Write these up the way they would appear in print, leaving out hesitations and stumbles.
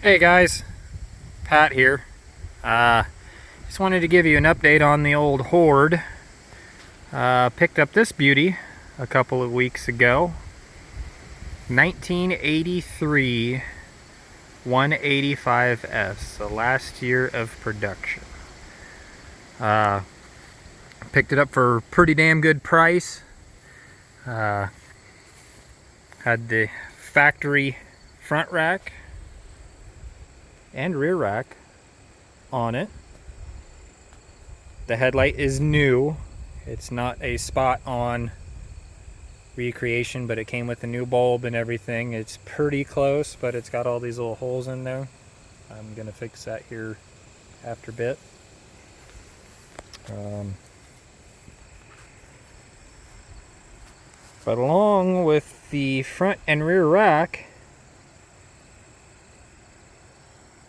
Hey guys, Pat here. Just wanted to give you an update on the old Horde. Picked up this beauty a couple of weeks ago. 1983 185S, the last year of production. Picked it up for a pretty damn good price. Had the factory front rack and rear rack on it. The headlight is new. It's not a spot on recreation, but it came with a new bulb and everything. It's pretty close, but it's got all these little holes in there. I'm gonna fix that here after a bit. But along with the front and rear rack,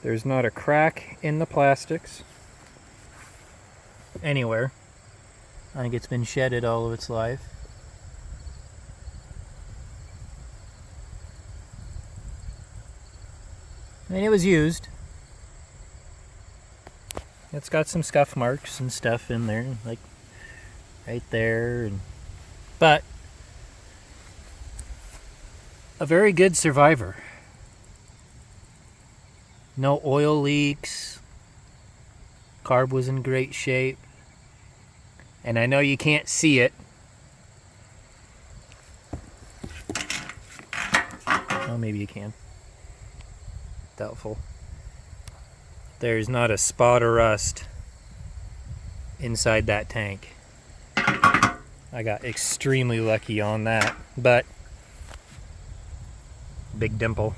there's not a crack in the plastics anywhere. I think it's been shedded all of its life. And it was used. It's got some scuff marks and stuff in there, like right there, but a very good survivor. No oil leaks. Carb was in great shape. And I know you can't see it. Oh, maybe you can. Doubtful. There's not a spot of rust inside that tank. I got extremely lucky on that, but big dimple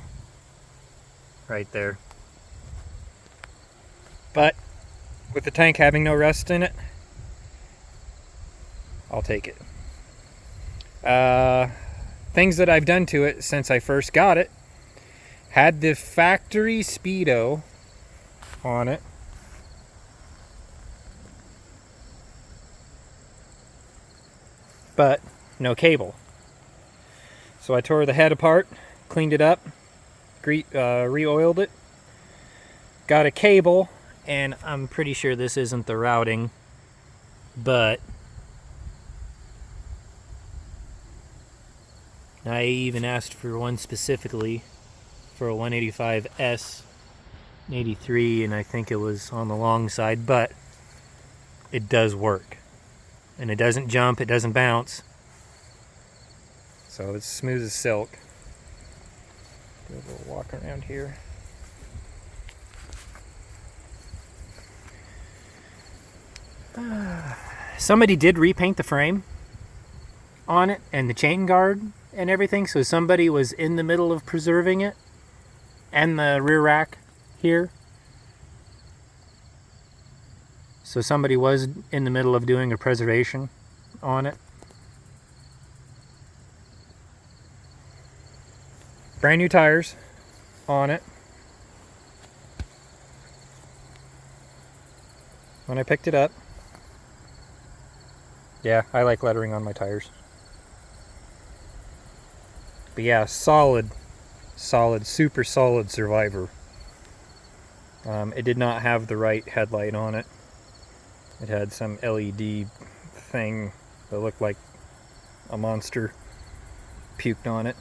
right there. But with the tank having no rust in it, I'll take it. Things that I've done to it since I first got it: had the factory speedo on it. But no cable. So I tore the head apart, cleaned it up, re-oiled it, got a cable, and I'm pretty sure this isn't the routing, but I even asked for one specifically for a 185S 83, and I think it was on the long side, but it does work. And it doesn't jump, it doesn't bounce. So it's smooth as silk. Do a little walk around here. Somebody did repaint the frame on it and the chain guard and everything, so somebody was in the middle of preserving it, and the rear rack here. So somebody was in the middle of doing a preservation on it. Brand new tires on it. When I picked it up, yeah, I like lettering on my tires. But yeah, solid, super solid survivor. It did not have the right headlight on it. It had some LED thing that looked like a monster puked on it.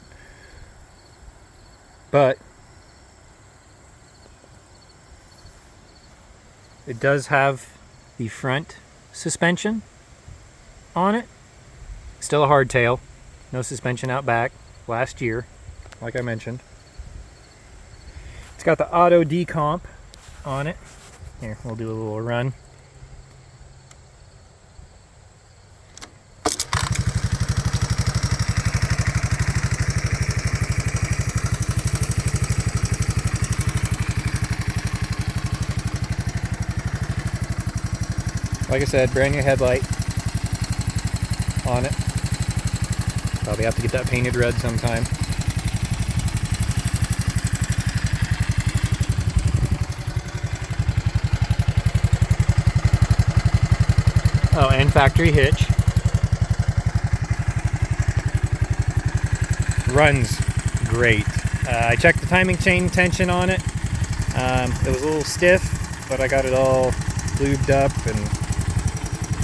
But it does have the front suspension on it. Still a hardtail. No suspension out back. Last year, like I mentioned. It's got the auto decomp on it. Here, we'll do a little run. Like I said, brand new headlight on it. Probably have to get that painted red sometime. Oh, and factory hitch. Runs great. I checked the timing chain tension on it. It was a little stiff, but I got it all lubed up and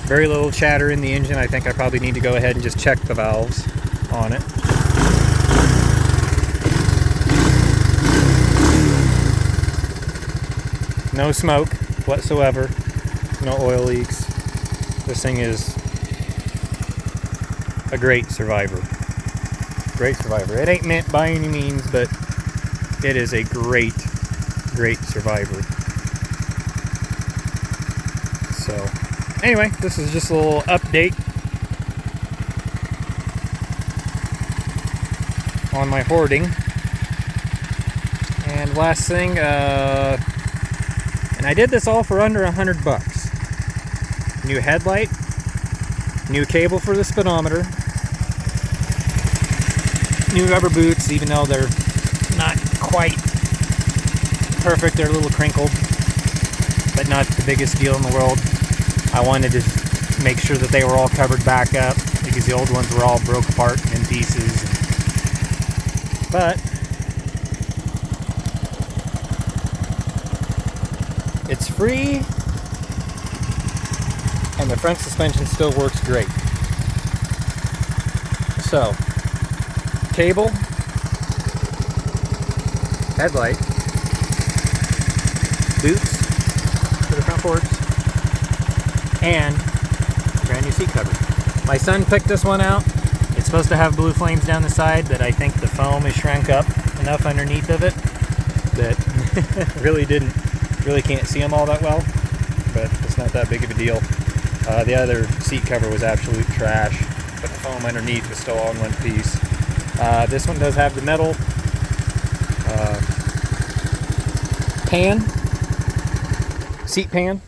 very little chatter in the engine. I think I probably need to go ahead and just check the valves on it. No smoke whatsoever, no oil leaks. This thing is a great survivor. Great survivor. It ain't mint by any means, but it is a great survivor. So, anyway, this is just a little update on my hoarding. And last thing, and I did this all for under $100. New headlight, new cable for the speedometer, new rubber boots, even though they're not quite perfect, they're a little crinkled, but not the biggest deal in the world. I wanted to make sure that they were all covered back up because the old ones were all broke apart in pieces. But it's free, and the front suspension still works great. So, cable, headlight, boots for the front forks, and a brand new seat cover. My son picked this one out. It's supposed to have blue flames down the side, but I think the foam is shrunk up enough underneath of it that really can't see them all that well, but it's not that big of a deal. The other seat cover was absolute trash, but the foam underneath was still all in one piece. This one does have the metal seat pan,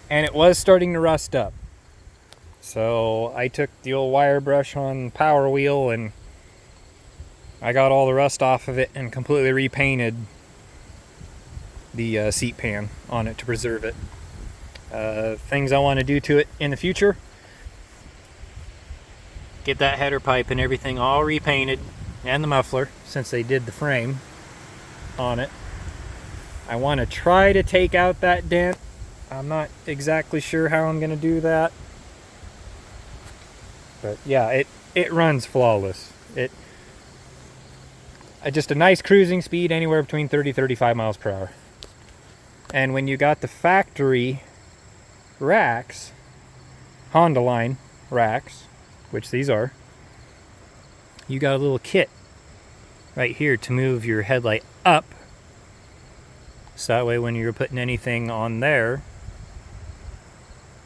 and it was starting to rust up. So I took the old wire brush on Power Wheel and I got all the rust off of it and completely repainted the seat pan on it to preserve it. Things I want to do to it in the future: get that header pipe and everything all repainted, and the muffler, since they did the frame on it. I want to try to take out that dent. I'm not exactly sure how I'm going to do that, but yeah, it runs flawless. Just a nice cruising speed, anywhere between 30-35 miles per hour. And when you got the factory racks, Honda line racks, which these are, you got a little kit right here to move your headlight up, so that way when you're putting anything on there,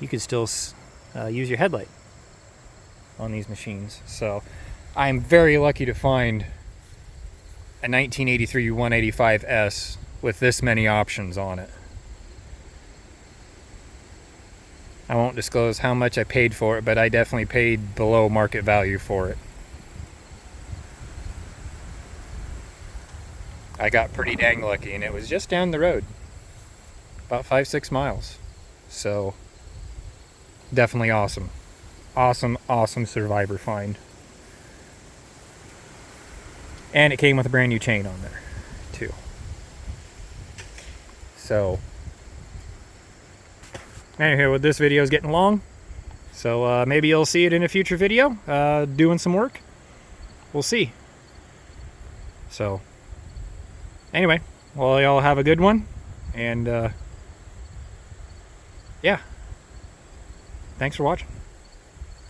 you could still use your headlight on these machines. So I'm very lucky to find a 1983 185S with this many options on it. I won't disclose how much I paid for it, but I definitely paid below market value for it. I got pretty dang lucky, and it was just down the road, about 5-6 miles. So definitely awesome survivor find. And it came with a brand new chain on there too. So anyway, this video is getting long, so maybe you'll see it in a future video doing some work. We'll see. So anyway, well, y'all have a good one, and yeah, thanks for watching.